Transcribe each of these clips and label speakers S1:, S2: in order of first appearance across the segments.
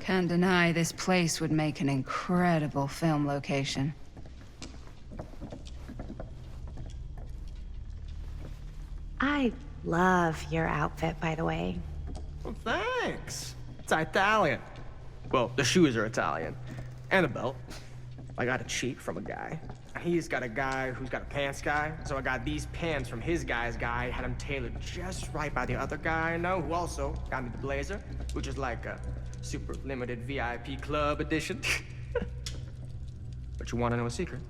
S1: Can't deny this place would make an incredible film location.
S2: I love your outfit, by the way.
S3: Well, thanks. It's Italian. Well, the shoes are Italian. And a belt. I got a cheat from a guy. He's got a guy who's got a pants guy, so I got these pants from his guy's guy, had them tailored just right by the other guy I know, who also got me the blazer, which is like a super limited VIP club edition. But you want to know a secret?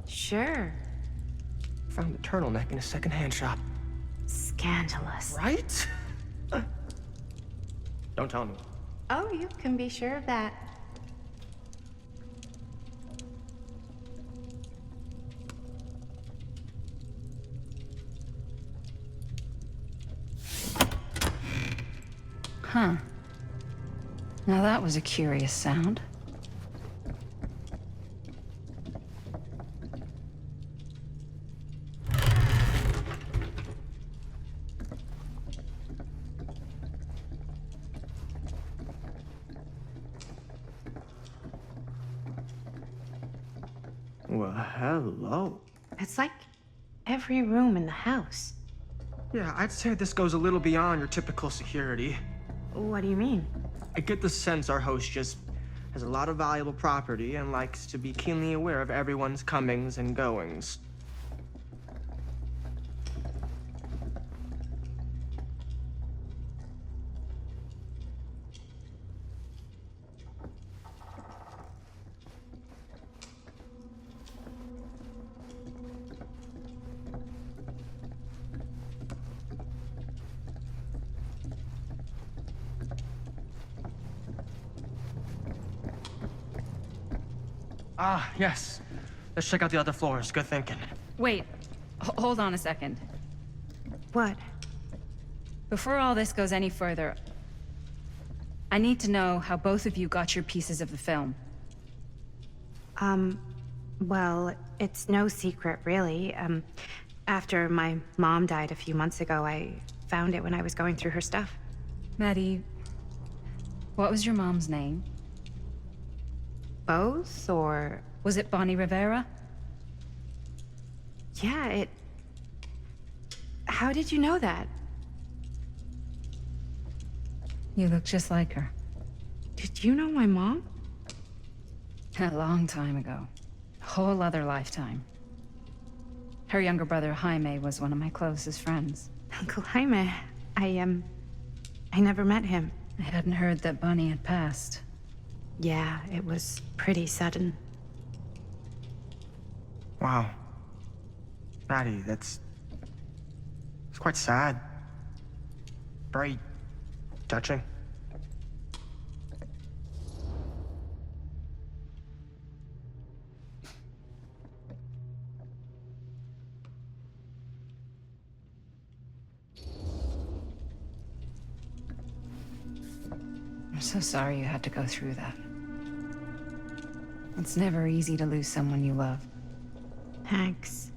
S2: Sure.
S3: Found a turtleneck in a secondhand shop.
S2: Scandalous.
S3: Right? Don't tell me.
S2: Oh, you can be sure of that.
S1: Huh. Now that was a curious sound.
S3: Well, hello.
S2: It's like every room in the house.
S3: Yeah, I'd say this goes a little beyond your typical security.
S2: What do you mean?
S3: I get the sense our host just has a lot of valuable property and likes to be keenly aware of everyone's comings and goings. Ah, yes. Let's check out the other floors. Good thinking.
S1: Wait, hold on a second.
S2: What?
S1: Before all this goes any further, I need to know how both of you got your pieces of the film.
S2: Well, it's no secret, really. After my mom died a few months ago, I found it when I was going through her stuff.
S1: Maddie, what was your mom's name?
S2: Both, or...
S1: Was it Bonnie Rivera?
S2: Yeah, it... How did you know that?
S1: You look just like her.
S2: Did you know my mom?
S1: A long time ago. A whole other lifetime. Her younger brother, Jaime, was one of my closest friends.
S2: Uncle Jaime. I never met him.
S1: I hadn't heard that Bonnie had passed.
S2: Yeah, it was pretty sudden.
S3: Wow. Maddie, it's quite sad. Very touching.
S1: I'm so sorry you had to go through that. It's never easy to lose someone you love.
S2: Thanks.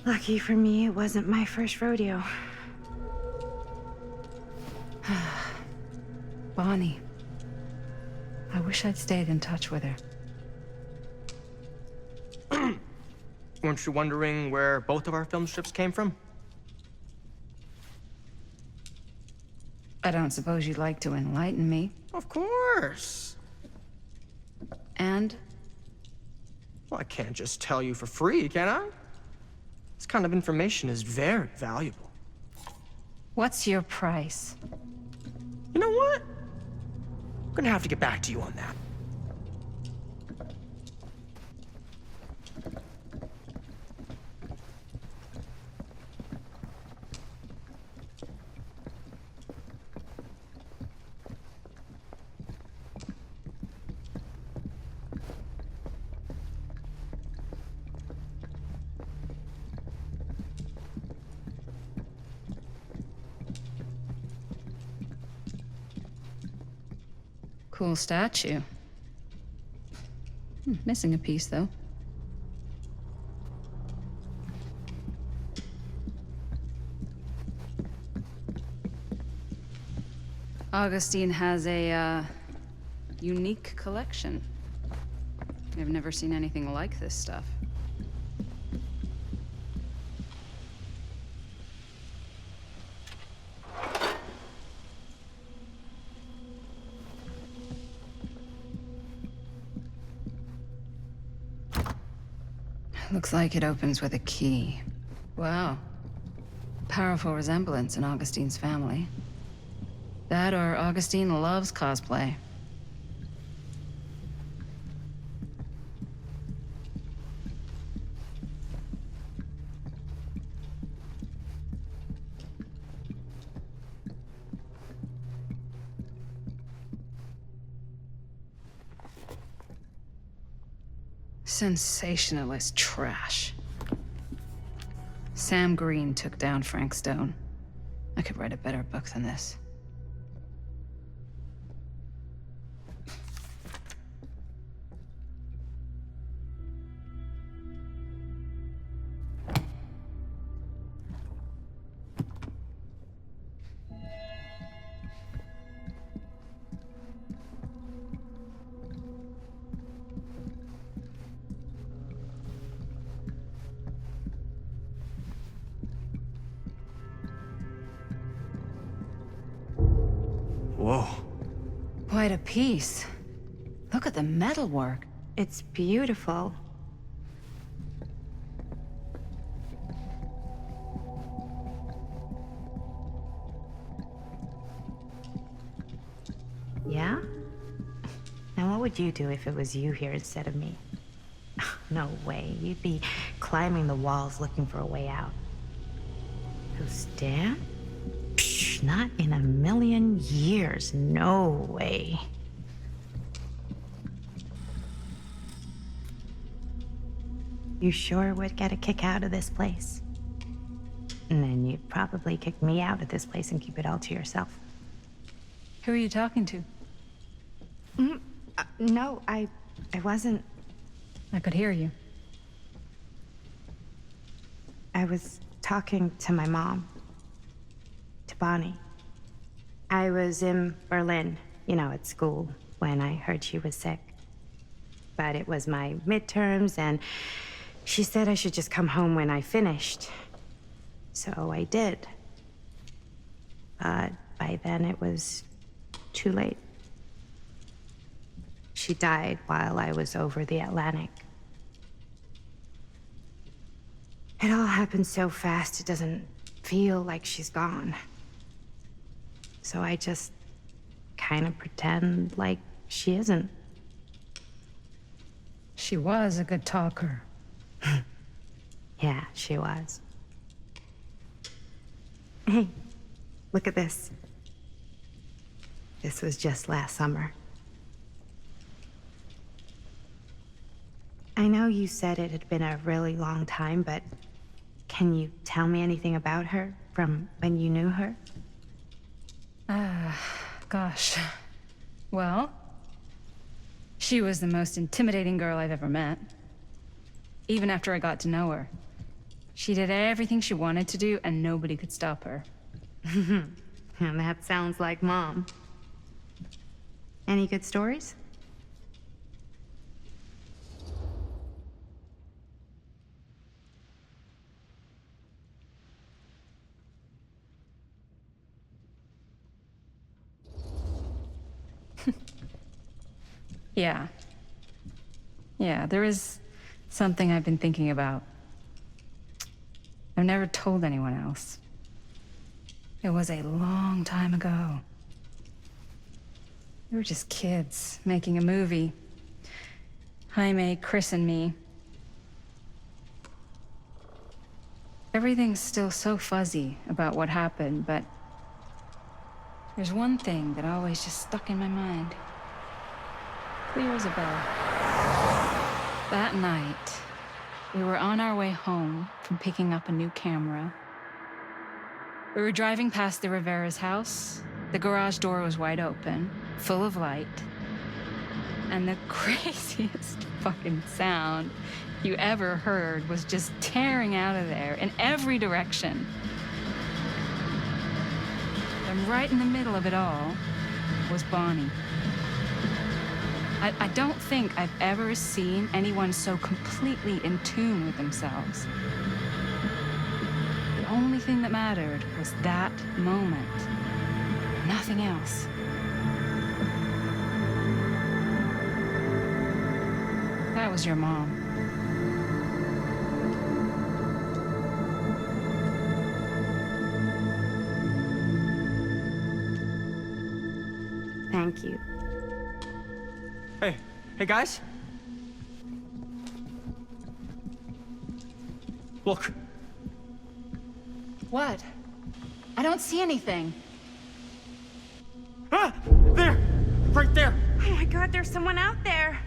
S2: Lucky for me, it wasn't my first rodeo.
S1: Bonnie. I wish I'd stayed in touch with her.
S3: Weren't you wondering where both of our film strips came from?
S1: I don't suppose you'd like to enlighten me.
S3: Of course.
S1: And?
S3: Well, I can't just tell you for free, can I? This kind of information is very valuable.
S1: What's your price?
S3: You know what? I'm gonna have to get back to you on that.
S1: Cool statue. Missing a piece, though. Augustine has a, unique collection. I've never seen anything like this stuff. Looks like it opens with a key. Wow. Powerful resemblance in Augustine's family. That or Augustine loves cosplay. Sensationalist trash. Sam Green took down Frank Stone. I could write a better book than this.
S3: Whoa.
S1: Quite a piece. Look at the metalwork.
S2: It's beautiful. Yeah? Now what would you do if it was you here instead of me? No way. You'd be climbing the walls looking for a way out. Who, Stan? Psh, not in a million years. No way. You sure would get a kick out of this place. And then you'd probably kick me out of this place and keep it all to yourself.
S1: Who are you talking to?
S2: No, I wasn't.
S1: I could hear you.
S2: I was talking to my mom. To Bonnie. I was in Berlin, at school, when I heard she was sick. But it was my midterms, and she said I should just come home when I finished. So I did. But by then it was too late. She died while I was over the Atlantic. It all happened so fast, it doesn't feel like she's gone. So I just kind of pretend like she isn't.
S1: She was a good talker.
S2: Yeah, she was. Hey, look at this. This was just last summer. I know you said it had been a really long time, but can you tell me anything about her from when you knew her?
S1: Gosh. Well, she was the most intimidating girl I've ever met. Even after I got to know her. She did everything she wanted to do, and nobody could stop her.
S2: And that sounds like Mom. Any good stories?
S1: Yeah. Yeah, there is something I've been thinking about. I've never told anyone else. It was a long time ago. We were just kids, making a movie. Jaime, Chris, and me. Everything's still so fuzzy about what happened, but there's one thing that always just stuck in my mind. Clear as a bell. That night, we were on our way home from picking up a new camera. We were driving past the Rivera's house. The garage door was wide open, full of light. And the craziest fucking sound you ever heard was just tearing out of there in every direction. And right in the middle of it all, was Bonnie. I don't think I've ever seen anyone so completely in tune with themselves. The only thing that mattered was that moment. Nothing else. That was your mom.
S2: Thank you.
S3: Hey guys. Look.
S1: What? I don't see anything.
S3: Ah! There! Right there!
S2: Oh my God, there's someone out there.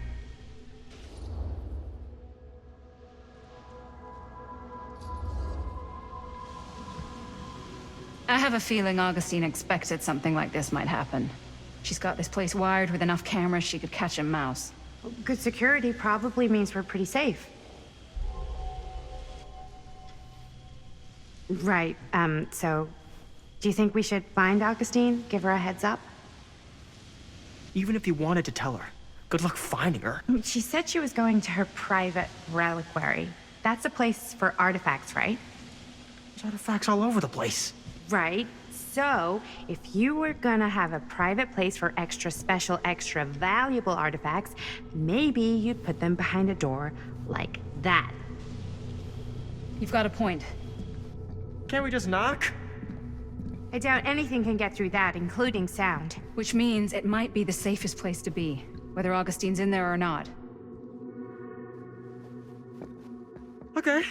S1: I have a feeling Augustine expected something like this might happen. She's got this place wired with enough cameras she could catch a mouse.
S2: Good security probably means we're pretty safe. Right, so do you think we should find Augustine? Give her a heads up?
S3: Even if you wanted to tell her, good luck finding her.
S2: She said she was going to her private reliquary. That's a place for artifacts, right?
S3: There's artifacts all over the place.
S2: Right. So, if you were gonna have a private place for extra special, extra valuable artifacts, maybe you'd put them behind a door like that.
S1: You've got a point.
S3: Can't we just knock?
S2: I doubt anything can get through that, including sound.
S1: Which means it might be the safest place to be, whether Augustine's in there or not.
S3: Okay.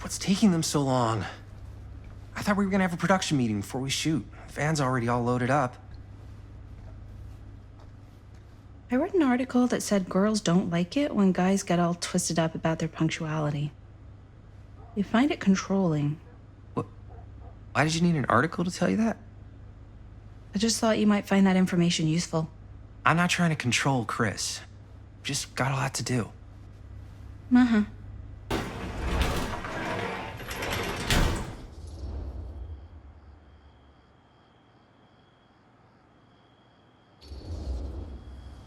S4: What's taking them so long? I thought we were gonna have a production meeting before we shoot. Van's already all loaded up.
S5: I read an article that said girls don't like it when guys get all twisted up about their punctuality. They find it controlling.
S4: What? Why did you need an article to tell you that?
S5: I just thought you might find that information useful.
S4: I'm not trying to control Chris. Just got a lot to do.
S5: Uh-huh.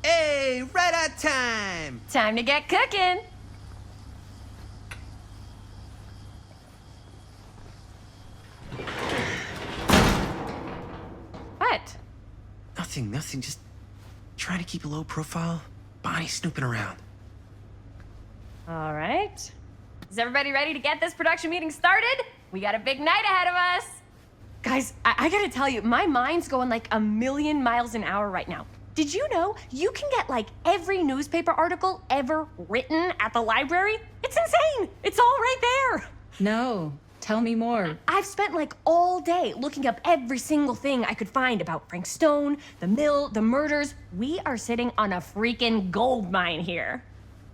S4: Hey, right on time!
S6: Time to get cooking. What?
S4: Nothing, just trying to keep a low profile. Bonnie snooping around.
S6: All right. Is everybody ready to get this production meeting started? We got a big night ahead of us. Guys, I gotta tell you, my mind's going like a million miles an hour right now. Did you know you can get like every newspaper article ever written at the library? It's insane. It's all right there.
S1: No, tell me more.
S6: I've spent like all day looking up every single thing I could find about Frank Stone, the mill, the murders. We are sitting on a freaking gold mine here.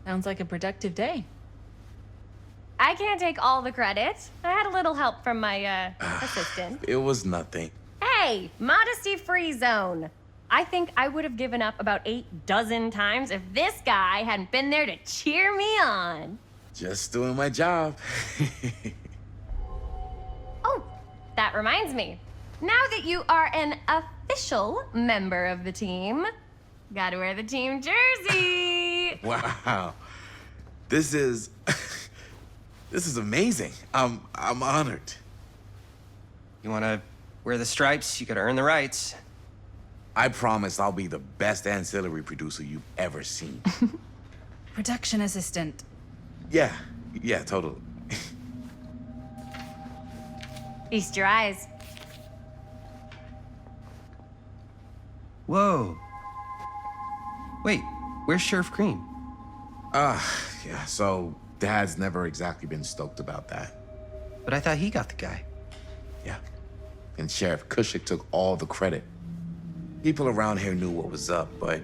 S1: Sounds like a productive day.
S6: I can't take all the credit. I had a little help from my assistant.
S7: It was nothing.
S6: Hey, modesty-free zone. I think I would have given up about 8 dozen times if this guy hadn't been there to cheer me on.
S7: Just doing my job.
S6: Oh, that reminds me. Now that you are an official member of the team, gotta wear the team jersey.
S7: Wow. This is this is amazing. I'm honored.
S4: You wanna wear the stripes? You gotta earn the rights.
S7: I promise I'll be the best ancillary producer you've ever seen.
S1: Production assistant.
S7: Yeah, totally.
S6: Feast your eyes.
S4: Whoa. Wait, where's Sheriff Green?
S7: Yeah, so Dad's never exactly been stoked about that.
S4: But I thought he got the guy.
S7: Yeah. And Sheriff Kushik took all the credit. People around here knew what was up, but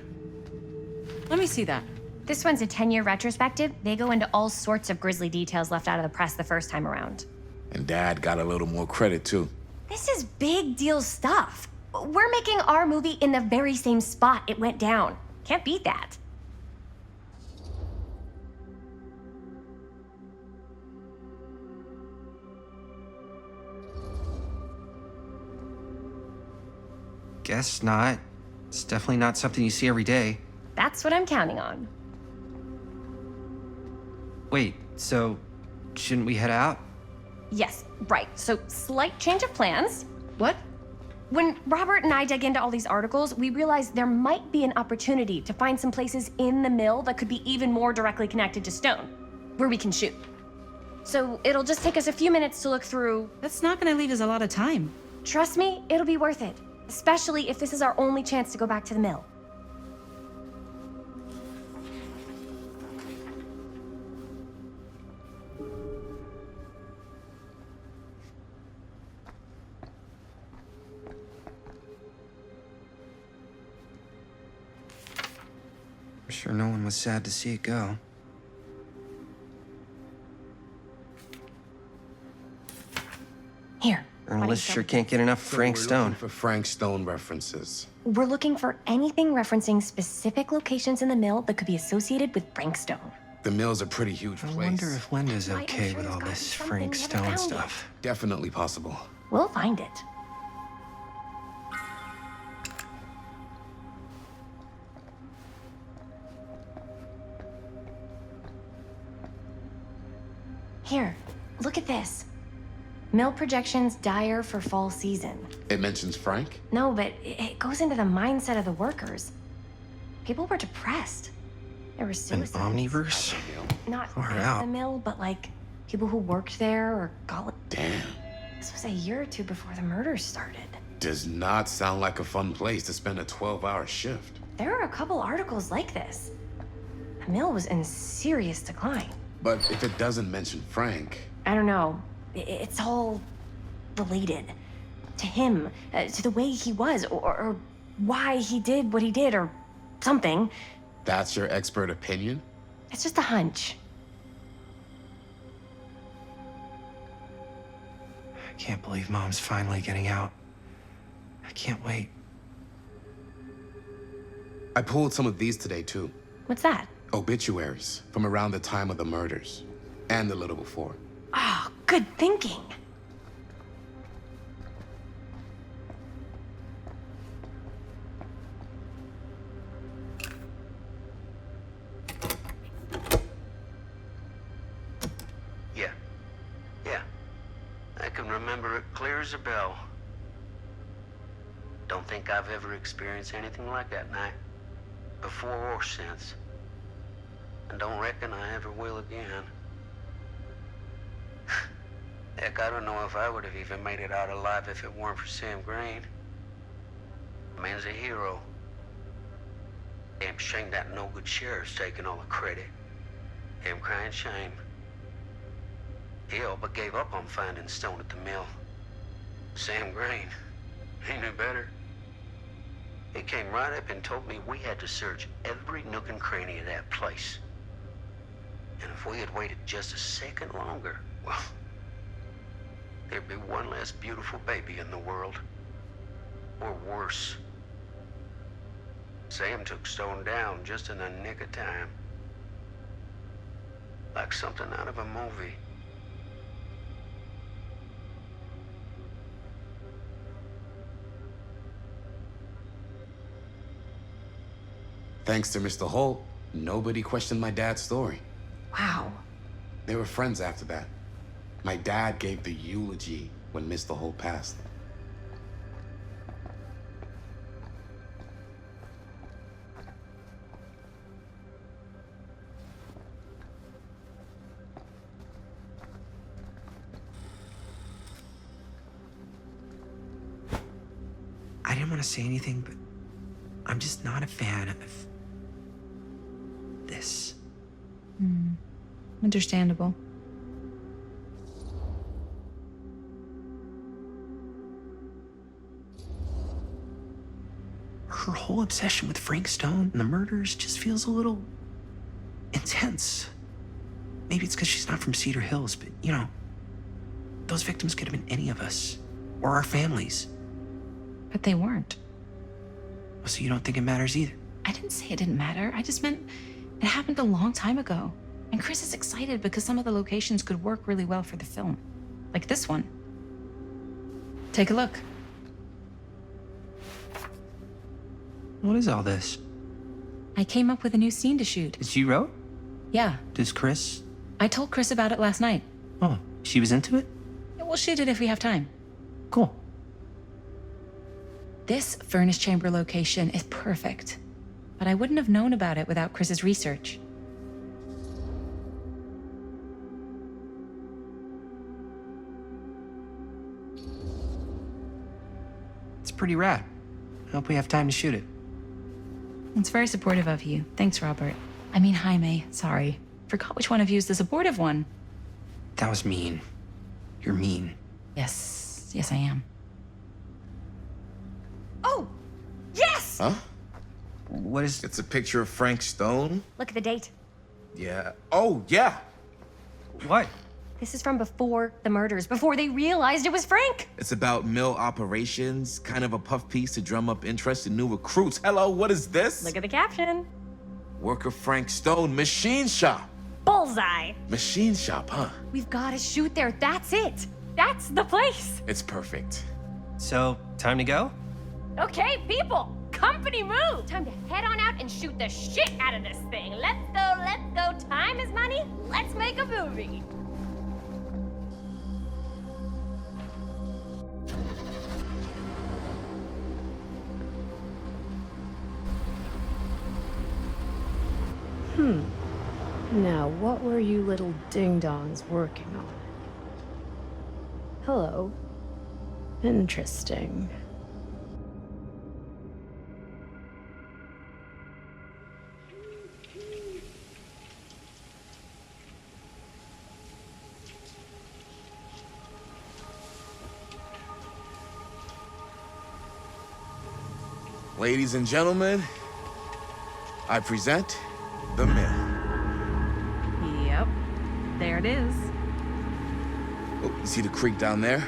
S1: Let me see that.
S6: This one's a 10-year retrospective. They go into all sorts of grisly details left out of the press the first time around.
S7: And Dad got a little more credit, too.
S6: This is big deal stuff. We're making our movie in the very same spot it went down. Can't beat that.
S4: Guess not. It's definitely not something you see every day.
S6: That's what I'm counting on.
S4: Wait, so shouldn't we head out?
S6: Yes, right. So, slight change of plans.
S5: What?
S6: When Robert and I dug into all these articles, we realized there might be an opportunity to find some places in the mill that could be even more directly connected to Stone, where we can shoot. So, it'll just take us a few minutes to look through.
S5: That's not gonna leave us a lot of time.
S6: Trust me, it'll be worth it. Especially if this is our only chance to go back to the mill.
S4: I'm sure no one was sad to see it go.
S6: Here.
S4: Journalists sure can't get enough of Frank
S7: We're
S4: Stone.
S7: looking for Frank Stone references.
S6: We're looking for anything referencing specific locations in the mill that could be associated with Frank Stone.
S7: The mill's a pretty huge
S4: I
S7: place.
S4: wonder if Linda's
S6: I'm
S4: okay
S6: sure
S4: with
S6: it's
S4: all
S6: gotten
S4: this
S6: something
S4: Frank
S6: we haven't
S4: Stone
S6: found
S4: stuff.
S7: Definitely possible.
S6: We'll find it. Here, look at this. Mill projections dire for fall season.
S7: It mentions Frank?
S6: No, but it goes into the mindset of the workers. People were depressed. There were
S4: An
S6: suicides.
S4: omniverse?
S6: Not
S4: Far
S6: at
S4: out.
S6: the mill, but like people who worked there or got.
S7: Damn.
S6: This was a year or two before the murders started.
S7: Does not sound like a fun place to spend a 12-hour shift.
S6: There are a couple articles like this. The mill was in serious decline.
S7: But if it doesn't mention Frank,
S6: I don't know. It's all related to him, to the way he was, or why he did what he did, or something.
S7: that's your expert opinion?
S6: It's just a hunch.
S4: I can't believe Mom's finally getting out. I can't wait.
S7: I pulled some of these today, too.
S6: What's that?
S7: Obituaries from around the time of the murders, and a little before.
S6: Oh, good thinking.
S8: Yeah. Yeah. I can remember it clear as a bell. Don't think I've ever experienced anything like that night. Before or since. And don't reckon I ever will again. Heck, I don't know if I would have even made it out alive if it weren't for Sam Green. Man's a hero. Damn shame that no-good sheriff's taking all the credit. Damn crying shame. He all but gave up on finding Stone at the mill. Sam Green, he knew better. He came right up and told me we had to search every nook and cranny of that place. And if we had waited just a second longer, well, there'd be one less beautiful baby in the world. Or worse. Sam took Stone down just in the nick of time. Like something out of a movie.
S7: Thanks to Mr. Holt, nobody questioned my dad's story.
S6: Wow.
S7: They were friends after that. My dad gave the eulogy when Mr. Holt passed.
S4: I didn't want to say anything, but I'm just not a fan of this.
S5: Understandable.
S4: Her whole obsession with Frank Stone and the murders just feels a little sense. Maybe it's because she's not from Cedar Hills, but you know, those victims could have been any of us or our families.
S1: But they weren't.
S4: So you don't think it matters either?
S1: I didn't say it didn't matter. I just meant it happened a long time ago. And Chris is excited because some of the locations could work really well for the film. Like this one. Take a look.
S4: What is all this?
S1: I came up with a new scene to shoot.
S4: That you wrote?
S1: Yeah,
S4: Does Chris?
S1: I told Chris about it last night.
S4: Oh, she was into it?
S1: We'll shoot it if we have time.
S4: Cool.
S1: This furnace chamber location is perfect. But I wouldn't have known about it without Chris's research.
S4: It's pretty rad. I hope we have time to shoot it.
S1: It's very supportive of you. Thanks, Robert. I mean, Jaime, sorry. Forgot which one of you is the supportive one.
S4: That was mean. You're mean.
S1: Yes, I am.
S6: Oh, yes!
S7: Huh?
S4: What is...
S9: It's a picture of Frank Stone?
S6: Look at the date.
S9: Yeah. Oh, yeah.
S4: What?
S6: This is from before the murders, before they realized it was Frank.
S9: It's about mill operations, kind of a puff piece to drum up interest in new recruits. Hello, what is this?
S6: Look at the caption.
S9: Worker Frank Stone, machine shop.
S6: Bullseye.
S9: Machine shop, huh?
S6: We've got to shoot there. That's it. That's the place.
S9: It's perfect.
S4: So, time to go?
S6: Okay, people. Company move. Time to head on out and shoot the shit out of this thing. Let's go, let's go. Time is money. Let's make a movie.
S10: Now, what were you little ding-dongs working on? Hello. Interesting.
S9: Ladies and gentlemen, I present The Mill.
S5: Yep. There it is.
S9: Oh, you see the creek down there?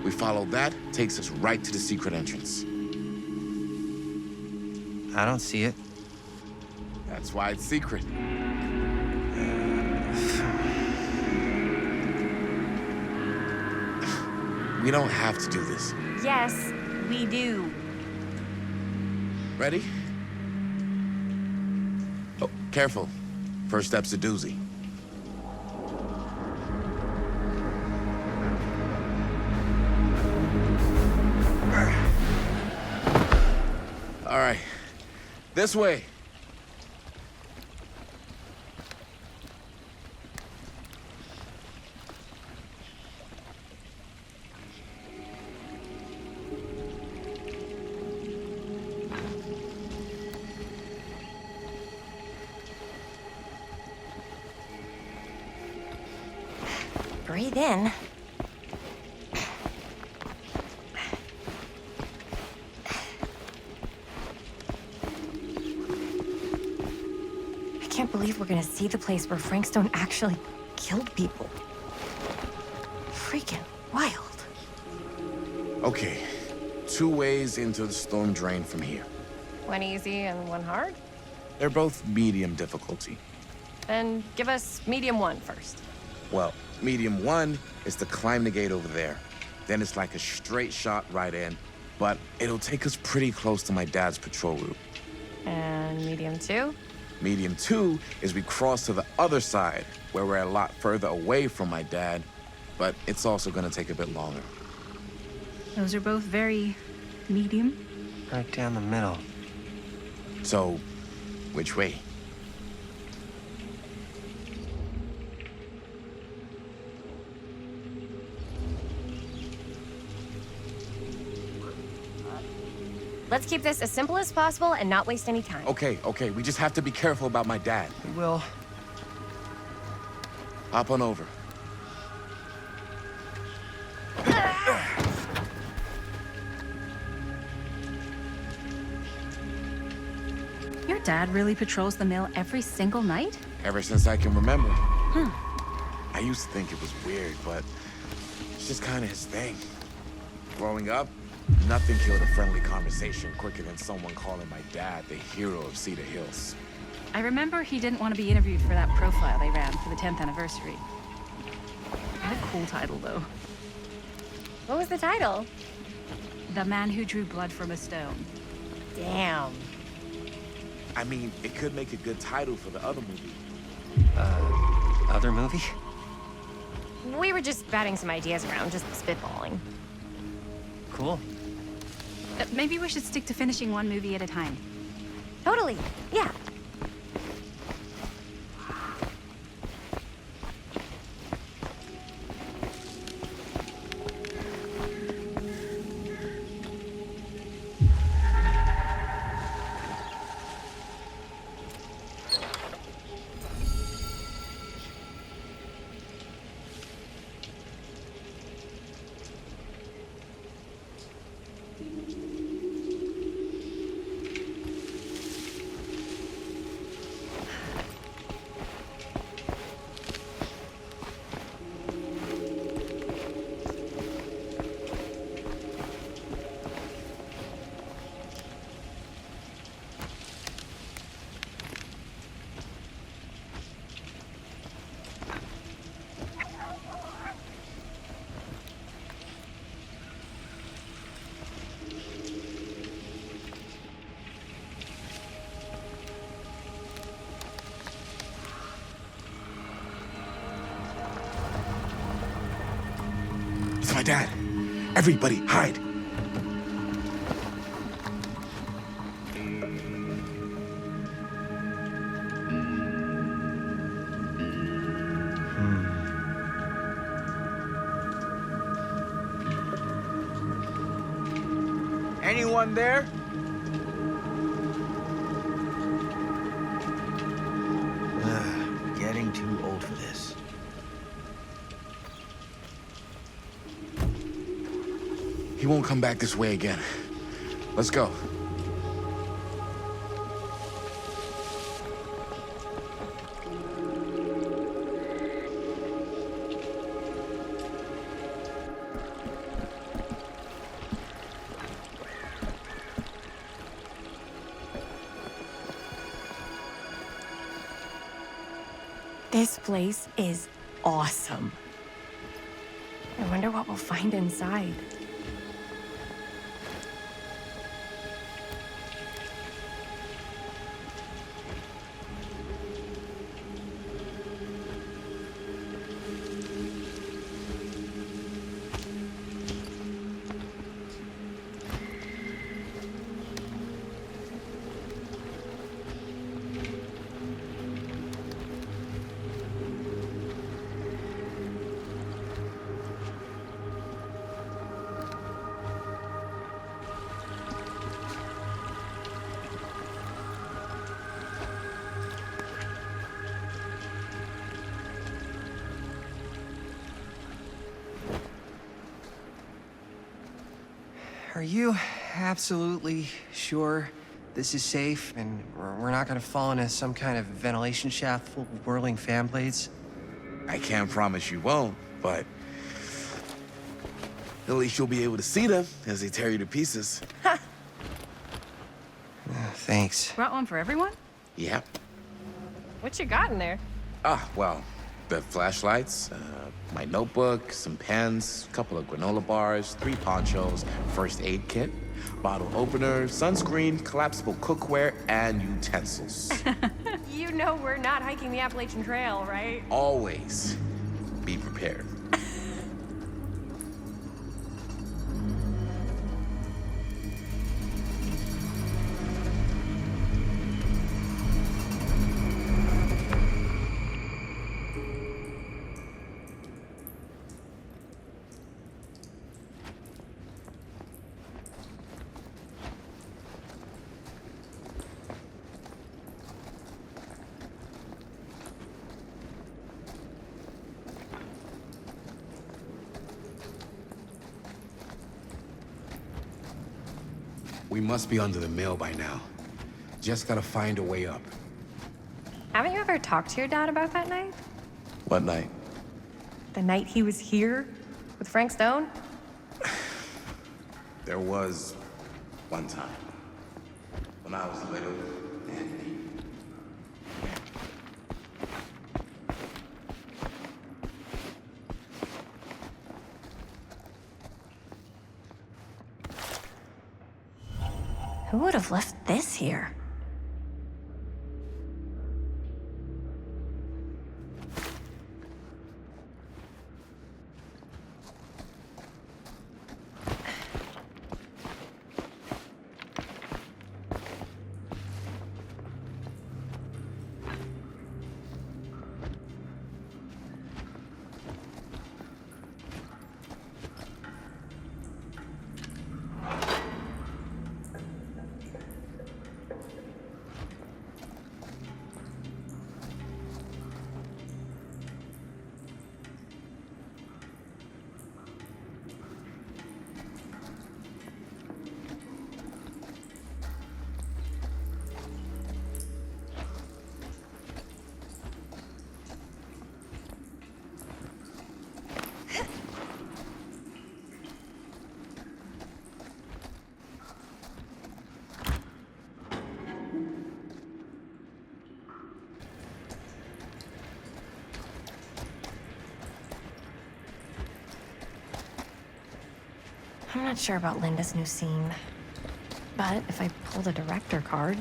S9: We follow that, takes us right to the secret entrance.
S4: I don't see it.
S9: That's why it's secret. We don't have to do this.
S6: Yes, we do.
S9: Ready? Oh, careful. First step's a doozy. All right. This way.
S6: Breathe in. I can't believe we're gonna see the place where Frank Stone actually killed people. Freaking wild.
S9: Okay. 2 ways into the storm drain from here.
S6: One easy and one hard?
S9: They're both medium difficulty.
S6: Then give us medium one first.
S9: Well, medium 1 is to climb the gate over there. Then it's like a straight shot right in, but it'll take us pretty close to my dad's patrol route.
S6: And medium two?
S9: Medium 2 is we cross to the other side, where we're a lot further away from my dad, but it's also gonna take a bit longer.
S1: Those are both very medium.
S4: Right down the middle.
S9: So, which way?
S6: Let's keep this as simple as possible and not waste any time.
S9: Okay, we just have to be careful about my dad.
S4: We will.
S9: Hop on over.
S1: Your dad really patrols the mill every single night?
S9: Ever since I can remember. I used to think it was weird, but it's just kind of his thing. Growing up, nothing killed a friendly conversation quicker than someone calling my dad the hero of Cedar Hills.
S1: I remember he didn't want to be interviewed for that profile they ran for the 10th anniversary. What a cool title, though.
S6: What was the title?
S1: The Man Who Drew Blood from a Stone.
S6: Damn.
S9: I mean, it could make a good title for the other movie.
S4: Other movie?
S6: We were just batting some ideas around, just spitballing.
S4: Cool.
S1: Maybe we should stick to finishing one movie at a time.
S6: Totally. Yeah.
S9: It's my dad. Everybody, hide.
S3: Anyone there?
S11: Getting too old for this.
S9: He won't come back this way again. Let's go.
S6: This place is awesome. I wonder what we'll find inside.
S4: Are you absolutely sure this is safe and we're not gonna fall into some kind of ventilation shaft full of whirling fan blades?
S9: I can't promise you won't, but at least you'll be able to see them as they tear you to pieces.
S4: Thanks.
S1: Brought one for everyone?
S9: Yep.
S6: What you got in there?
S9: Well, the flashlights, my notebook, some pens, a couple of granola bars, 3 ponchos, first aid kit, bottle opener, sunscreen, collapsible cookware, and utensils.
S6: You know we're not hiking the Appalachian Trail, right?
S9: Always be prepared. We must be under the mill by now. Just gotta find a way up.
S6: Haven't you ever talked to your dad about that night?
S7: What night?
S6: The night he was here with Frank Stone?
S7: There was one time when I was little and he...
S6: Who would have left this here? I'm not sure about Linda's new scene. But if I pull the director card,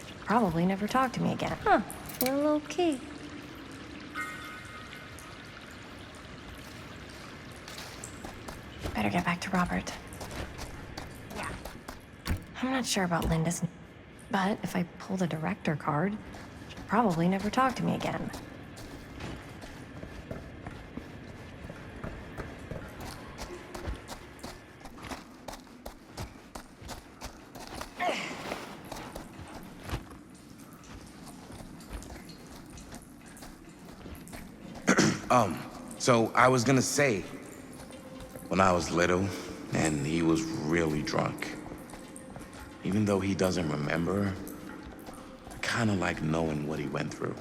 S6: she'll probably never talk to me again.
S10: Huh. Real low key.
S6: Better get back to Robert. Yeah. I'm not sure about Linda's... But if I pull the director card, she'll probably never talk to me again.
S7: So I was gonna say, when I was little and he was really drunk, even though he doesn't remember, I kinda like knowing what he went through.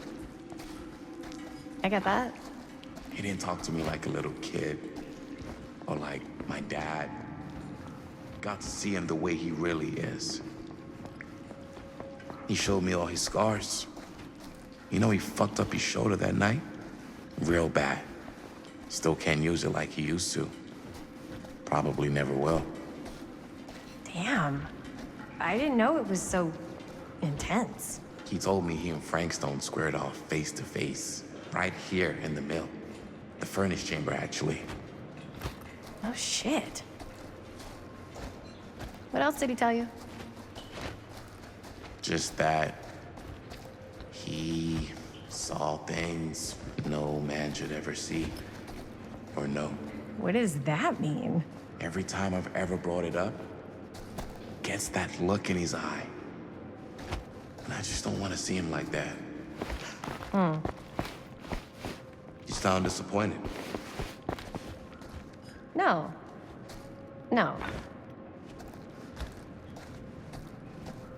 S6: I get that.
S7: He didn't talk to me like a little kid or like my dad. Got to see him the way he really is. He showed me all his scars. You know, he fucked up his shoulder that night. Real bad. Still can't use it like he used to. Probably never will.
S6: Damn. I didn't know it was so intense.
S7: He told me he and Frank Stone squared off face to face, right here in the mill. The furnace chamber, actually.
S6: Oh, shit. What else did he tell you?
S7: Just that he saw things no man should ever see or know.
S6: What does that mean?
S7: Every time I've ever brought it up, gets that look in his eye. And I just don't want to see him like that. You sound disappointed.
S6: No. No.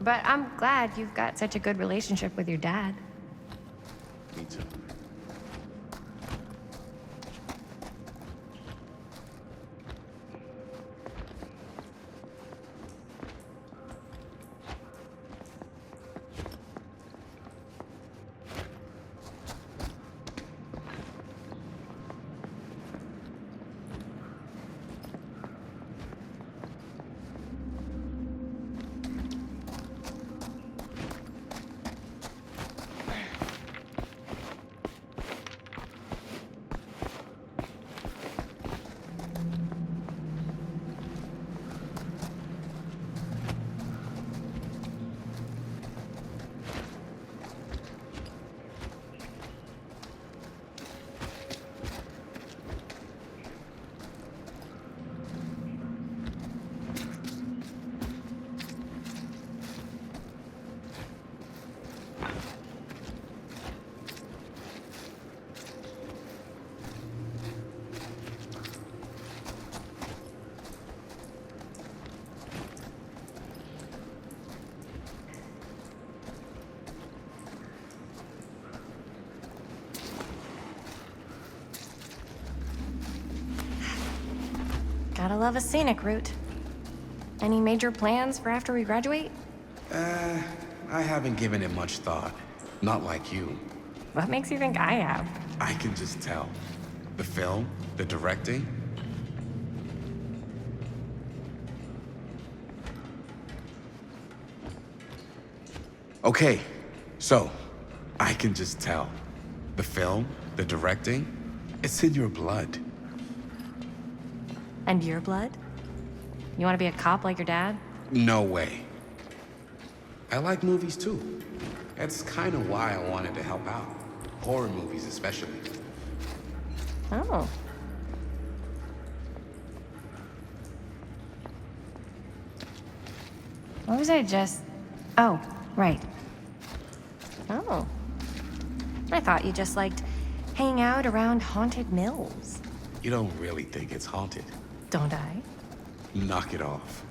S6: But I'm glad you've got such a good relationship with your dad.
S7: Me too.
S6: Gotta love a scenic route. Any major plans for after we graduate?
S7: I haven't given it much thought. Not like you.
S6: What makes you think I have?
S7: I can just tell. The film, the directing. Okay, so I can just tell. The film, the directing, it's in your blood.
S6: And your blood? You want to be a cop like your dad?
S7: No way. I like movies too. That's kind of why I wanted to help out. Horror movies especially.
S6: Oh. What was I just... Oh, right. Oh. I thought you just liked hanging out around haunted mills.
S7: You don't really think it's haunted.
S6: Don't I?
S7: Knock it off.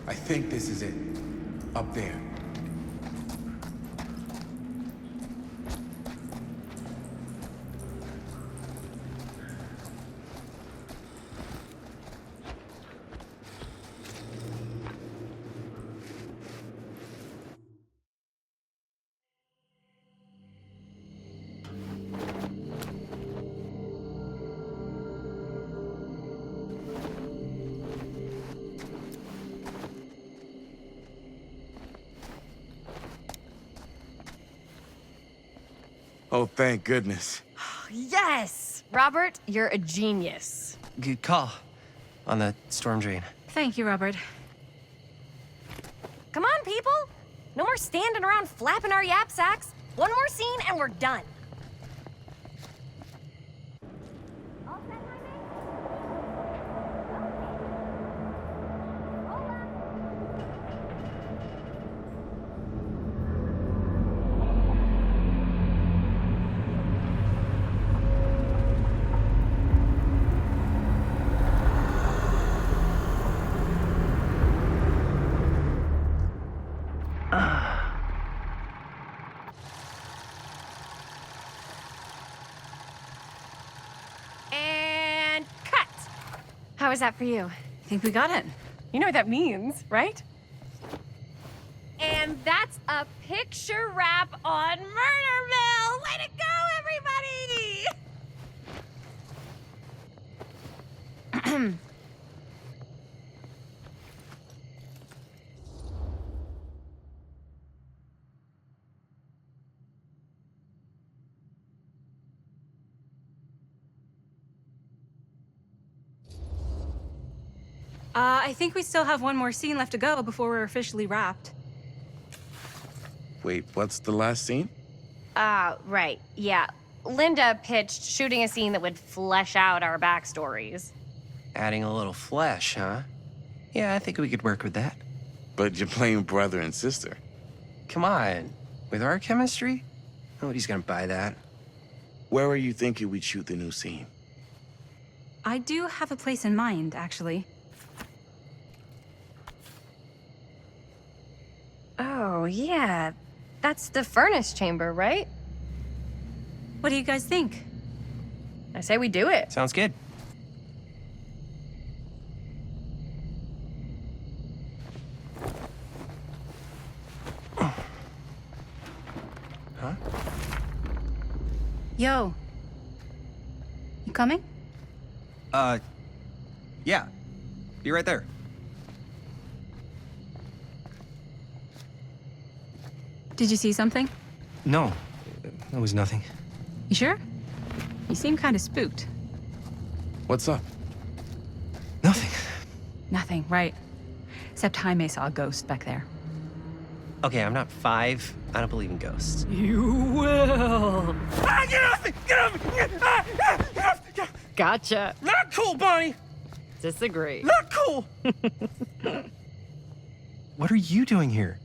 S7: I think this is it. Up there. Oh, thank goodness.
S6: Yes! Robert, you're a genius.
S4: Good call on the storm drain.
S1: Thank you, Robert.
S6: Come on, people! No more standing around flapping our yap sacks. One more scene and we're done. And cut! How was that for you?
S1: I think we got it.
S6: You know what that means, right? And that's a picture wrap on Murderville! Way to go, everybody!
S1: I think we still have one more scene left to go before we're officially wrapped.
S7: Wait, what's the last scene?
S6: Right, yeah. Linda pitched shooting a scene that would flesh out our backstories.
S4: Adding a little flesh, huh? Yeah, I think we could work with that.
S7: But you're playing brother and sister.
S4: Come on. With our chemistry? Nobody's gonna buy that.
S7: Where are you thinking we'd shoot the new scene?
S1: I do have a place in mind, actually.
S6: Oh, yeah. That's the furnace chamber, right?
S1: What do you guys think?
S6: I say we do it.
S4: Sounds good. Huh?
S1: Yo. You coming?
S4: Yeah. Be right there.
S1: Did you see something?
S4: No, that was nothing.
S1: You sure? You seem kind of spooked.
S7: What's up?
S4: Nothing.
S1: Nothing, right. Except Jaime saw a ghost back there.
S4: Okay, I'm not 5. I don't believe in ghosts.
S1: You will.
S4: Ah, get off me! Get off me! Get off!
S10: Gotcha.
S4: Not cool, Bonnie!
S10: Disagree.
S4: Not cool! What are you doing here?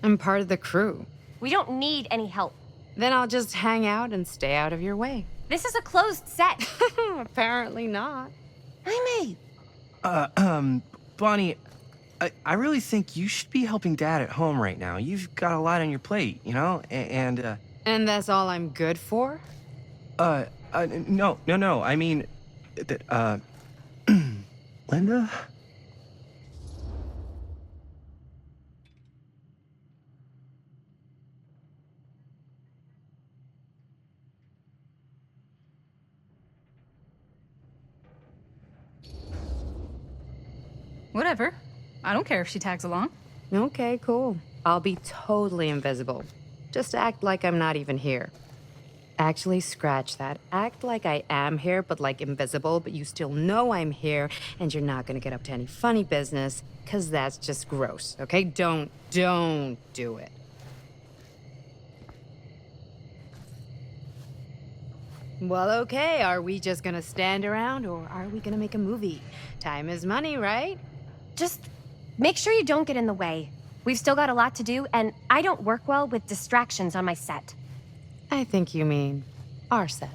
S10: I'm part of the crew.
S6: We don't need any help.
S10: Then I'll just hang out and stay out of your way.
S6: This is a closed set.
S10: Apparently not.
S6: Jaime,
S4: Bonnie, I really think you should be helping Dad at home right now. You've got a lot on your plate, you know?
S10: And that's all I'm good for?
S4: No. I mean, Linda?
S1: Whatever. I don't care if she tags along.
S10: Okay, cool. I'll be totally invisible. Just act like I'm not even here. Actually, scratch that. Act like I am here, but like invisible, but you still know I'm here, and you're not gonna get up to any funny business, because that's just gross, okay? Don't do it. Well, okay, are we just gonna stand around, or are we gonna make a movie? Time is money, right?
S6: Just make sure you don't get in the way. We've still got a lot to do, and I don't work well with distractions on my set.
S10: I think you mean our set.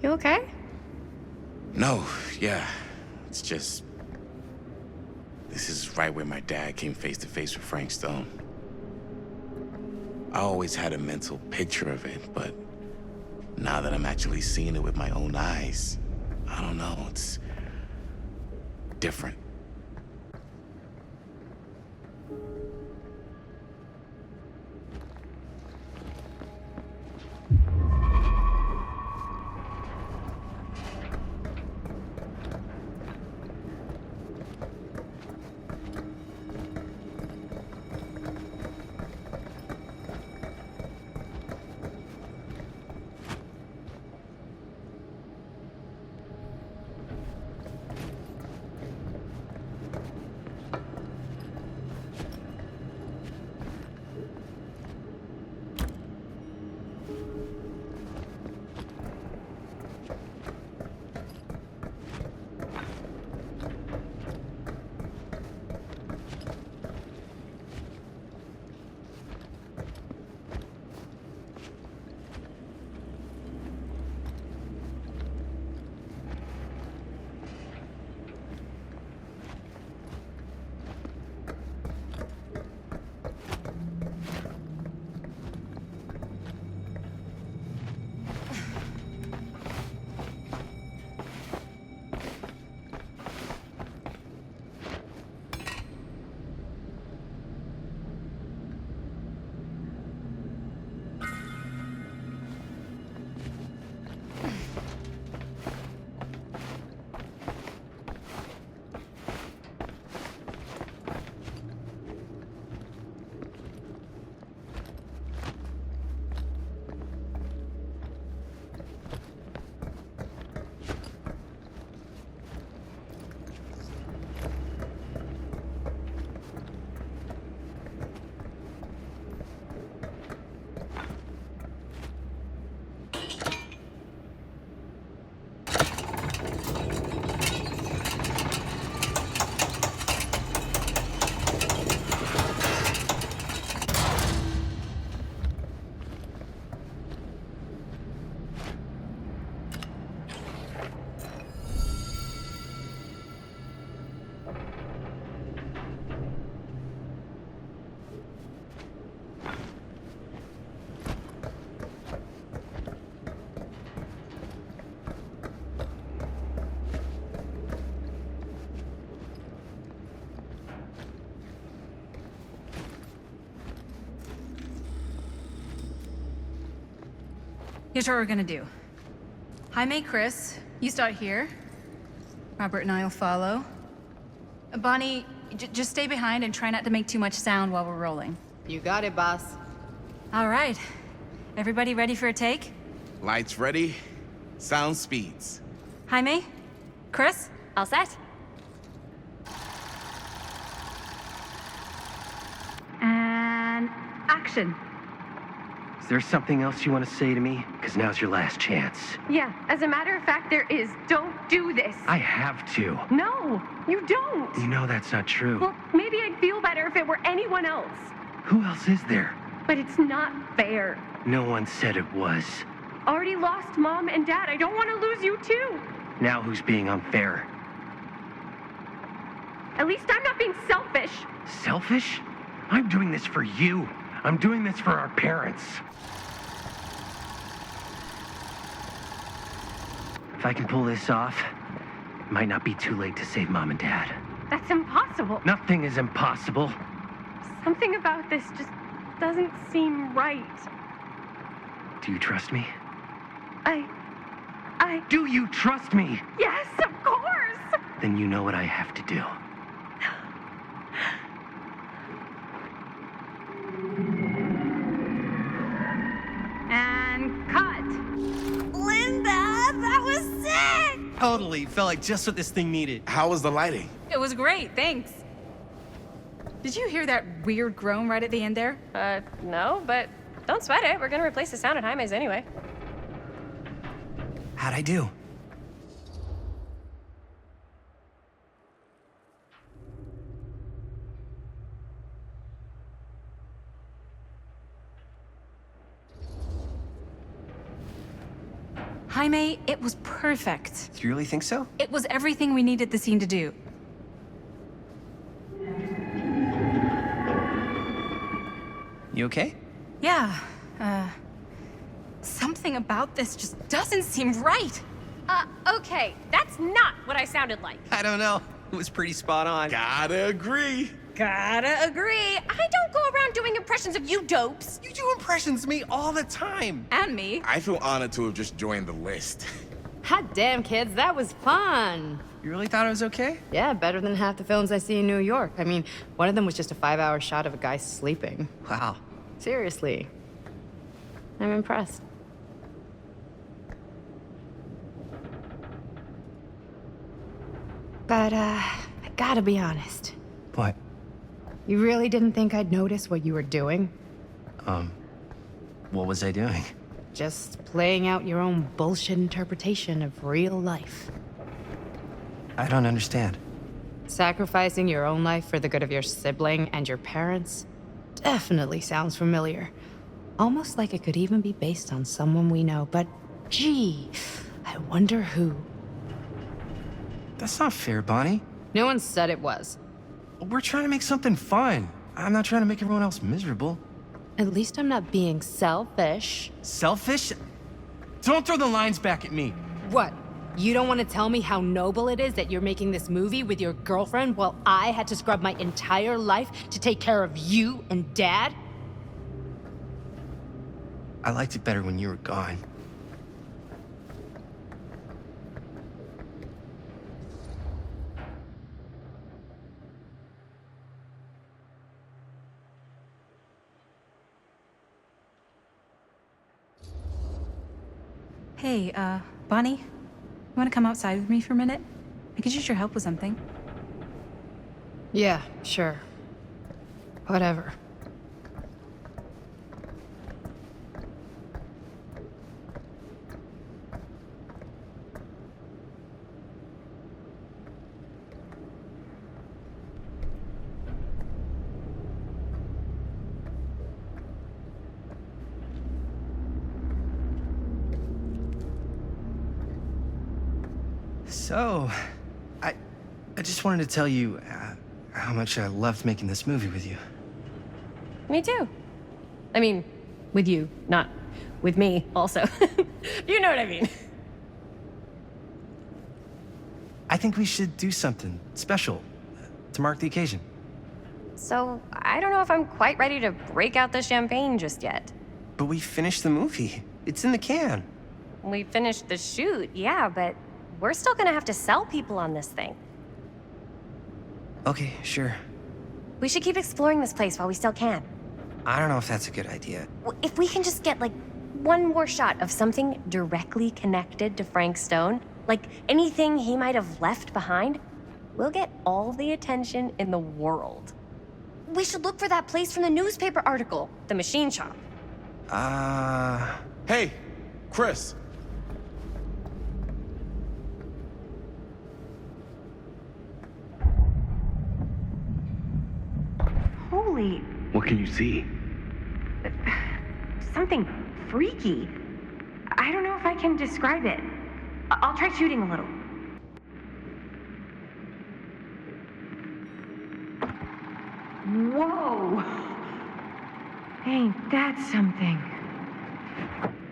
S6: You okay?
S7: No, yeah. It's just... This is right where my dad came face to face with Frank Stone. I always had a mental picture of it, but now that I'm actually seeing it with my own eyes, I don't know, it's different.
S1: Here's what we're gonna do. Jaime, Chris, you start here. Robert and I'll follow. Bonnie, just stay behind and try not to make too much sound while we're rolling.
S10: You got it, boss.
S1: All right. Everybody ready for a take?
S7: Lights ready, sound speeds.
S1: Jaime? Chris?
S6: All set?
S1: And action.
S4: Is there something else you want to say to me? Because now's your last chance.
S6: Yeah, as a matter of fact, there is. Don't do this.
S4: I have to.
S6: No, you don't.
S4: You know that's not true.
S6: Well, maybe I'd feel better if it were anyone else.
S4: Who else is there?
S6: But it's not fair.
S4: No one said it was.
S6: Already lost Mom and Dad. I don't want to lose you too.
S4: Now who's being unfair?
S6: At least I'm not being selfish.
S4: Selfish? I'm doing this for you. I'm doing this for our parents. If I can pull this off, it might not be too late to save Mom and Dad.
S6: That's impossible.
S4: Nothing is impossible.
S6: Something about this just doesn't seem right.
S4: Do you trust me?
S6: I...
S4: Do you trust me?
S6: Yes, of course!
S4: Then you know what I have to do.
S1: And cut.
S6: Linda, that was sick!
S4: Totally. Felt like just what this thing needed.
S7: How was the lighting?
S1: It was great, thanks. Did you hear that weird groan right at the end there?
S6: No, but don't sweat it. We're gonna replace the sound at Jaime's anyway.
S4: How'd I do?
S1: Jaime, it was perfect.
S4: Do you really think so?
S1: It was everything we needed the scene to do.
S4: You okay?
S5: Yeah, something about this just doesn't seem right.
S6: Okay, that's not what I sounded like.
S4: I don't know. It was pretty spot on.
S9: Gotta agree.
S6: Gotta agree. I don't go around doing impressions of you dopes.
S4: You do impressions of me all the time.
S5: And me.
S9: I feel honored to have just joined the list.
S10: Hot damn, kids, that was fun.
S4: You really thought it was okay?
S10: Yeah, better than half the films I see in New York. I mean, one of them was just a 5-hour shot of a guy sleeping.
S4: Wow.
S10: Seriously. I'm impressed. But, I gotta be honest.
S4: What?
S10: You really didn't think I'd notice what you were doing?
S4: What was I doing?
S10: Just playing out your own bullshit interpretation of real life.
S4: I don't understand.
S10: Sacrificing your own life for the good of your sibling and your parents definitely sounds familiar. Almost like it could even be based on someone we know, but gee, I wonder who.
S4: That's not fair, Bonnie.
S10: No one said it was.
S4: We're trying to make something fun. I'm not trying to make everyone else miserable.
S10: At least I'm not being selfish.
S4: Selfish? Don't throw the lines back at me.
S10: What? You don't want to tell me how noble it is that you're making this movie with your girlfriend while I had to scrub my entire life to take care of you and Dad?
S4: I liked it better when you were gone.
S5: Hey, Bonnie, you want to come outside with me for a minute? I could use your help with something.
S10: Yeah, sure. Whatever.
S4: So, I just wanted to tell you how much I loved making this movie with you.
S6: Me too. I mean, with you, not with me, also. You know what I mean.
S4: I think we should do something special to mark the occasion.
S6: So, I don't know if I'm quite ready to break out the champagne just yet.
S4: But we finished the movie. It's in the can.
S6: We finished the shoot, yeah, but we're still gonna have to sell people on this thing.
S4: Okay, sure.
S6: We should keep exploring this place while we still can.
S4: I don't know if that's a good idea.
S6: If we can just get, like, one more shot of something directly connected to Frank Stone, like anything he might have left behind, we'll get all the attention in the world. We should look for that place from the newspaper article, the machine shop.
S9: Hey, Chris.
S11: Holy,
S8: What can you see?
S11: something freaky. I don't know if I can describe it. I'll try shooting a little. Whoa! Ain't that something?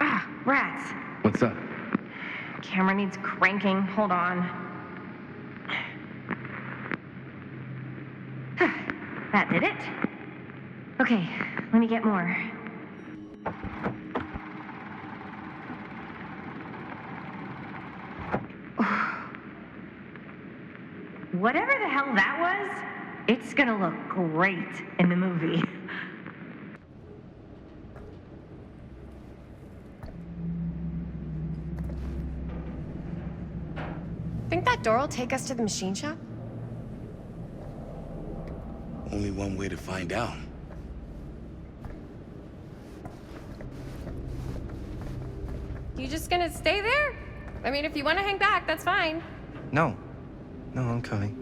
S11: Ah, rats.
S8: What's up?
S11: Camera needs cranking. Hold on. That did it. Okay, let me get more. Whatever the hell that was, it's gonna look great in the movie.
S6: Think that door will take us to the machine shop?
S7: Only one way to find out.
S6: You just gonna stay there? I mean, if you want to hang back, that's fine.
S4: No. No, I'm coming.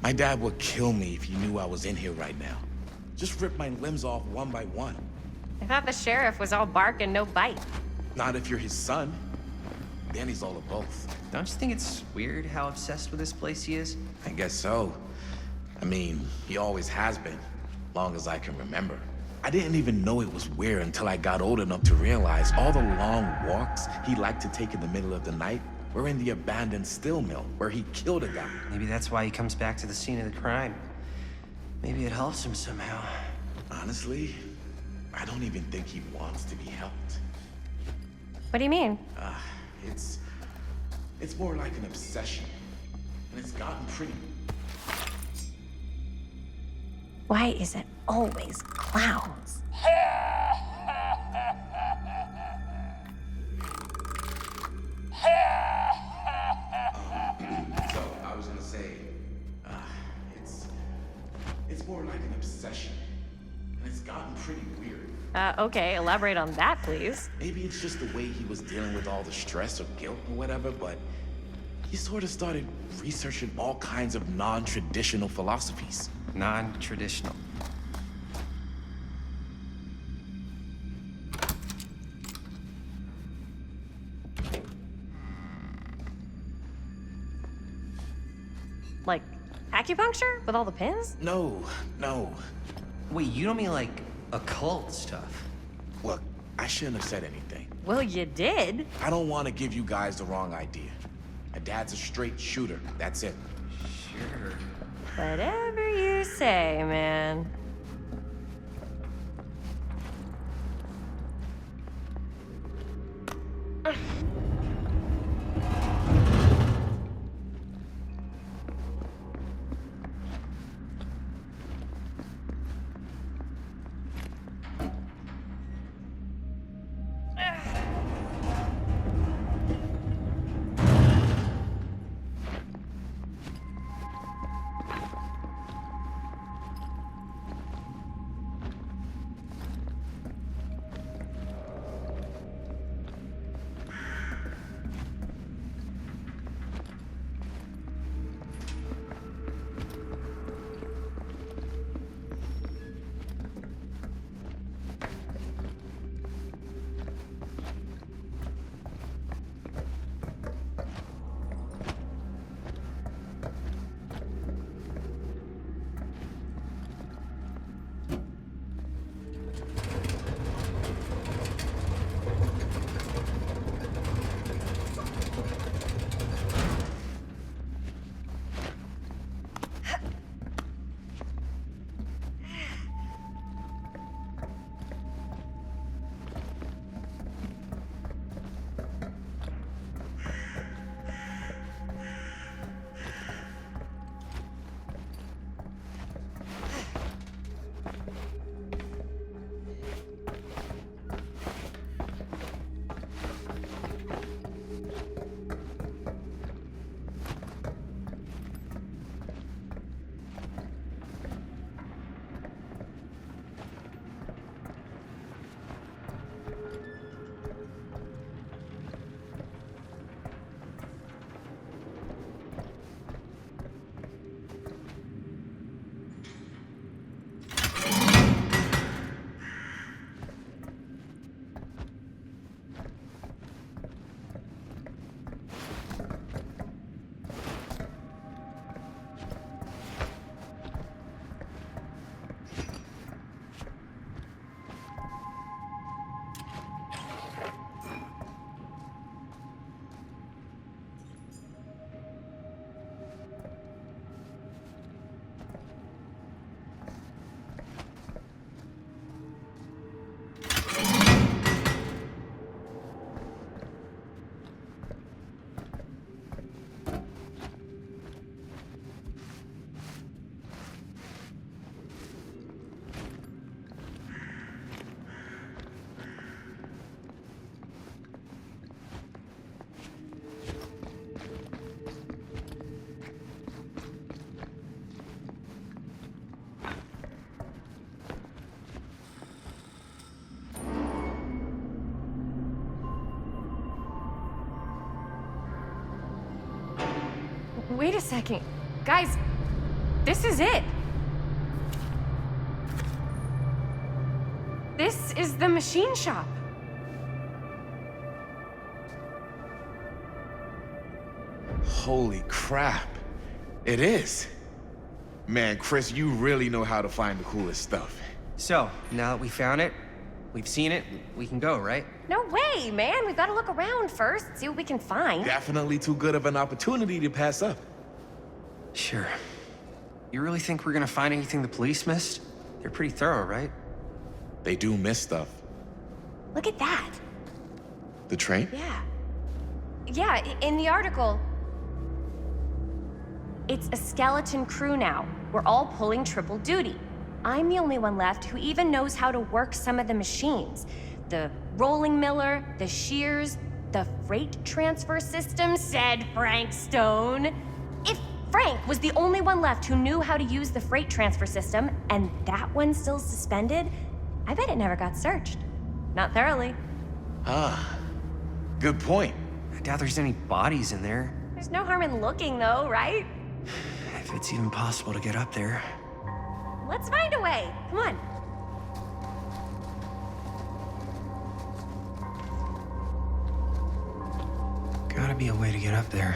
S7: My dad would kill me if he knew I was in here right now. Just rip my limbs off one by one.
S6: I thought the sheriff was all bark and no bite.
S7: Not if you're his son. Then he's all of both.
S4: Don't you think it's weird how obsessed with this place he is?
S7: I guess so. I mean, he always has been, long as I can remember. I didn't even know it was weird until I got old enough to realize all the long walks he liked to take in the middle of the night were in the abandoned steel mill where he killed a guy.
S4: Maybe that's why he comes back to the scene of the crime. Maybe it helps him somehow.
S7: Honestly, I don't even think he wants to be helped.
S6: What do you mean?
S7: It's more like an obsession. And it's gotten pretty...
S6: Why is it always clowns?
S7: So, I was gonna say, it's more like an obsession. And it's gotten pretty weird.
S6: Okay, elaborate on that, please.
S7: Maybe it's just the way he was dealing with all the stress or guilt or whatever, but he sort of started researching all kinds of non-traditional philosophies.
S4: Non-traditional.
S6: Like acupuncture with all the pins?
S7: No.
S4: Wait, you don't mean like occult stuff?
S7: Look, I shouldn't have said anything.
S6: Well, you did.
S7: I don't want to give you guys the wrong idea. My dad's a straight shooter, that's it.
S4: Sure.
S6: Whatever you say, man. Wait a second. Guys, This is it. This is the machine shop.
S9: Holy crap. It is. Man, Chris, you really know how to find the coolest stuff.
S4: So, now that we found it, we've seen it, we can go, right?
S6: No way, man. We've got to look around first, see what we can find.
S9: Definitely too good of an opportunity to pass up.
S4: Sure. You really think we're gonna find anything the police missed? They're pretty thorough, right?
S9: They do miss stuff.
S6: Look at that.
S9: The train?
S6: Yeah. Yeah, in the article. It's a skeleton crew now. We're all pulling triple duty. I'm the only one left who even knows how to work some of the machines. The rolling miller, the shears, the freight transfer system, said Frank Stone. If Frank was the only one left who knew how to use the freight transfer system, and that one's still suspended, I bet it never got searched. Not thoroughly.
S9: Ah, good point.
S4: I doubt there's any bodies in there.
S6: There's no harm in looking, though, right?
S4: If it's even possible to get up there.
S6: Let's find a way. Come on.
S4: Gotta be a way to get up there.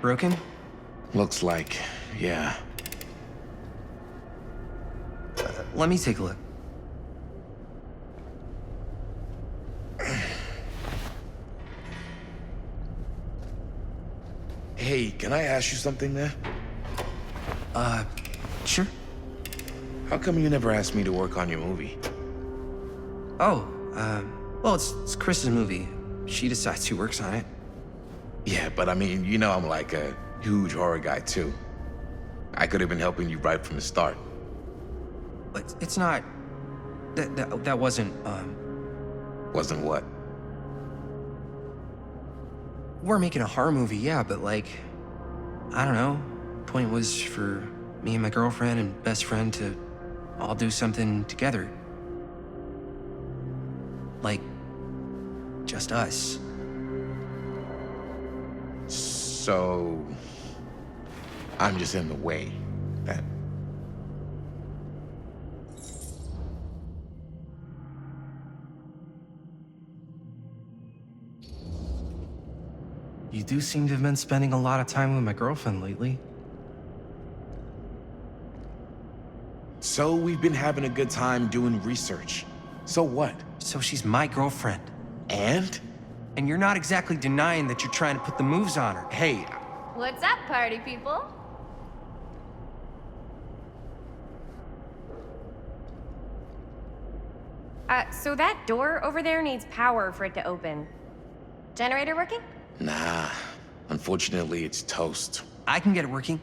S4: Broken?
S9: Looks like, yeah.
S4: Let me take a look.
S9: Hey, can I ask you something there?
S4: Sure.
S9: How come you never asked me to work on your movie?
S4: Oh, well, it's Chris's movie. She decides who works on it.
S9: Yeah, but I mean, you know I'm like a huge horror guy too. I could have been helping you right from the start.
S4: But it's not... That wasn't,
S9: Wasn't what?
S4: We're making a horror movie, yeah, but like... I don't know. Point was for me and my girlfriend and best friend to all do something together. Like... just us.
S9: So... I'm just in the way, then.
S4: You do seem to have been spending a lot of time with my girlfriend lately.
S9: So we've been having a good time doing research. So what?
S4: So she's my girlfriend.
S9: And?
S4: And you're not exactly denying that you're trying to put the moves on her.
S9: Hey,
S6: What's up, party people? So that door over there needs power for it to open. Generator working?
S9: nah. Unfortunately, it's toast.
S4: I can get it working.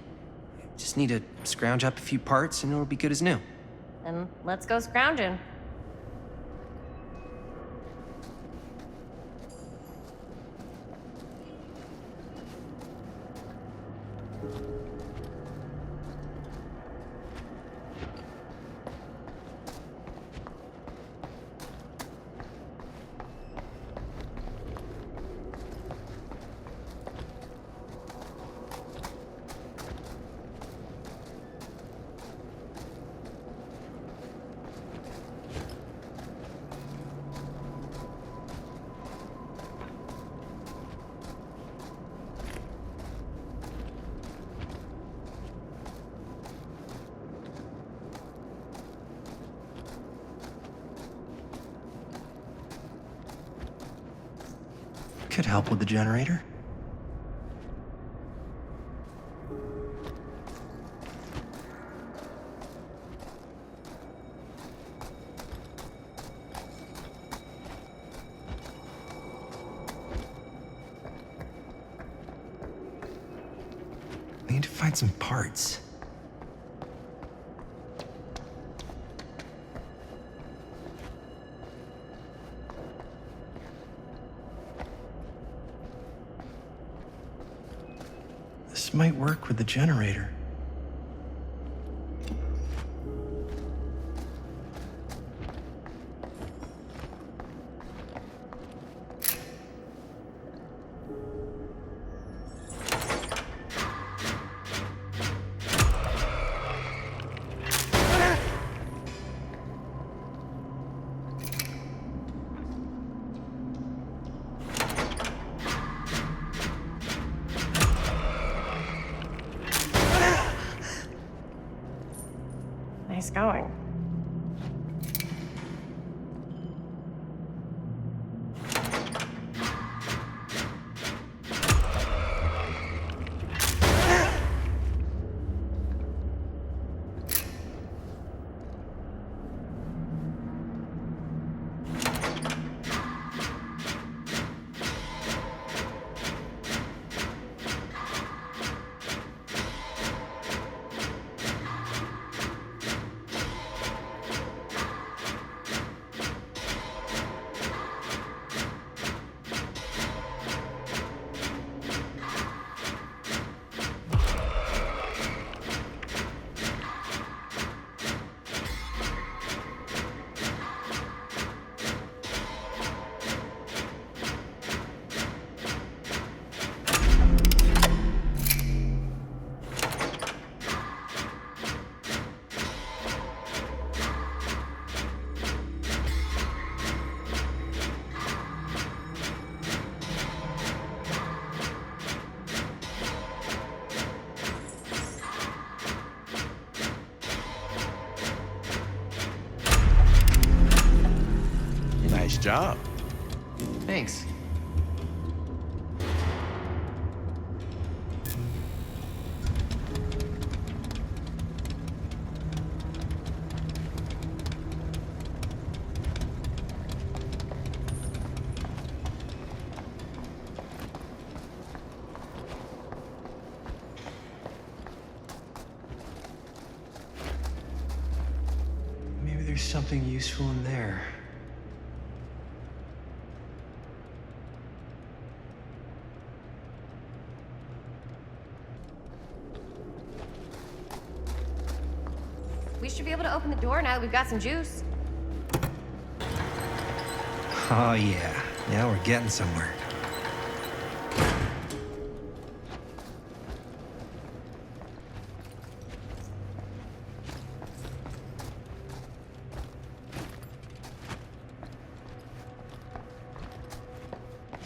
S4: Just need to scrounge up a few parts and it'll be good as new.
S6: Then let's go scrounging.
S4: could help with the generator. I need to find some parts. This might work with the generator.
S6: Nice going.
S9: Nice job.
S4: Thanks. Maybe there's something useful in there.
S6: We should be able to open the door now that we've got some juice.
S4: Oh yeah, now we're getting somewhere.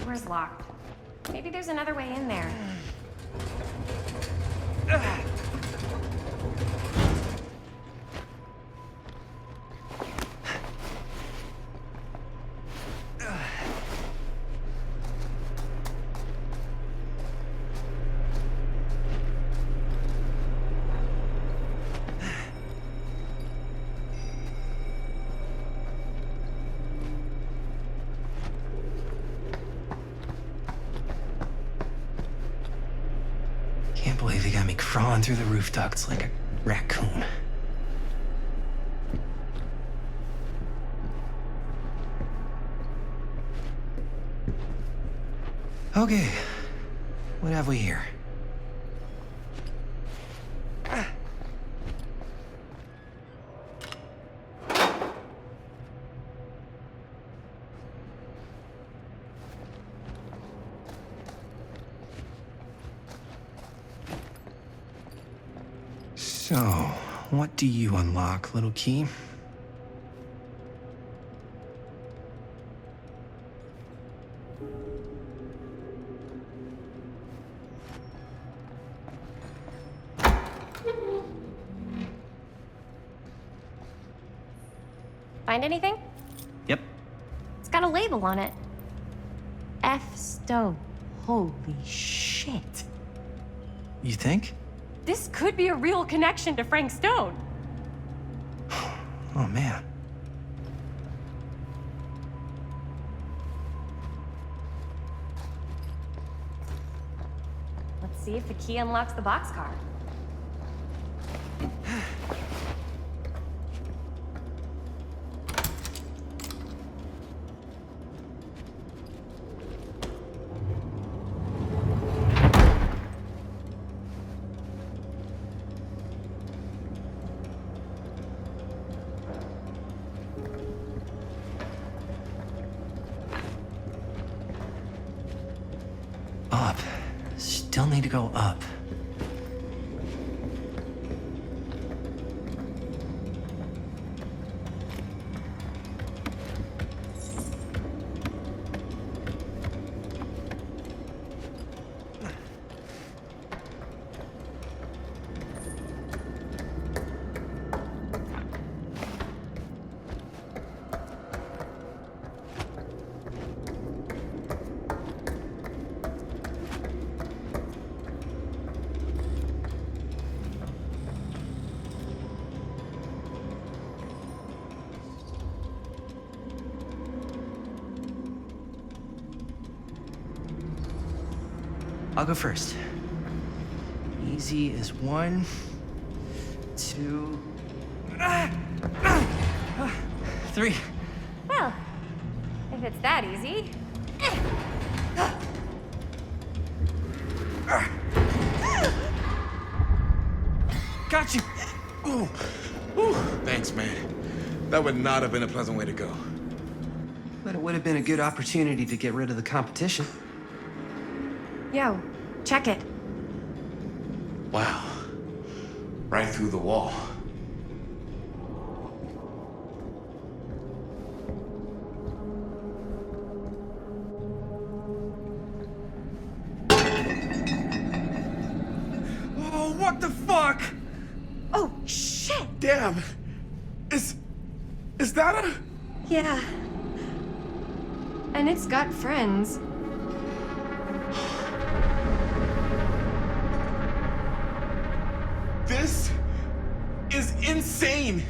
S6: Door's locked. Maybe there's another way in there.
S4: Can't believe they got me crawling through the roof ducts like a raccoon. Okay, what have we here? So, what do you unlock, little key?
S6: Find anything?
S4: Yep.
S6: It's got a label on it.
S11: F. Stone. Holy shit.
S4: You think?
S6: This could be a real connection to Frank Stone.
S4: Oh, man.
S6: Let's see if the key unlocks the boxcar.
S4: Up. Still need to go up. I'll go first. Easy as 1, 2, 3.
S6: Well, if it's that easy.
S4: Got you!
S9: Ooh. Ooh. Thanks, man. That would not have been a pleasant way to go.
S4: But it would have been a good opportunity to get rid of the competition.
S11: Yo, check it.
S9: Wow. Right through the wall.
S4: Oh, what the fuck?
S11: Oh, shit!
S9: Damn. Is that a...
S6: Yeah. And it's got friends.
S9: This is insane.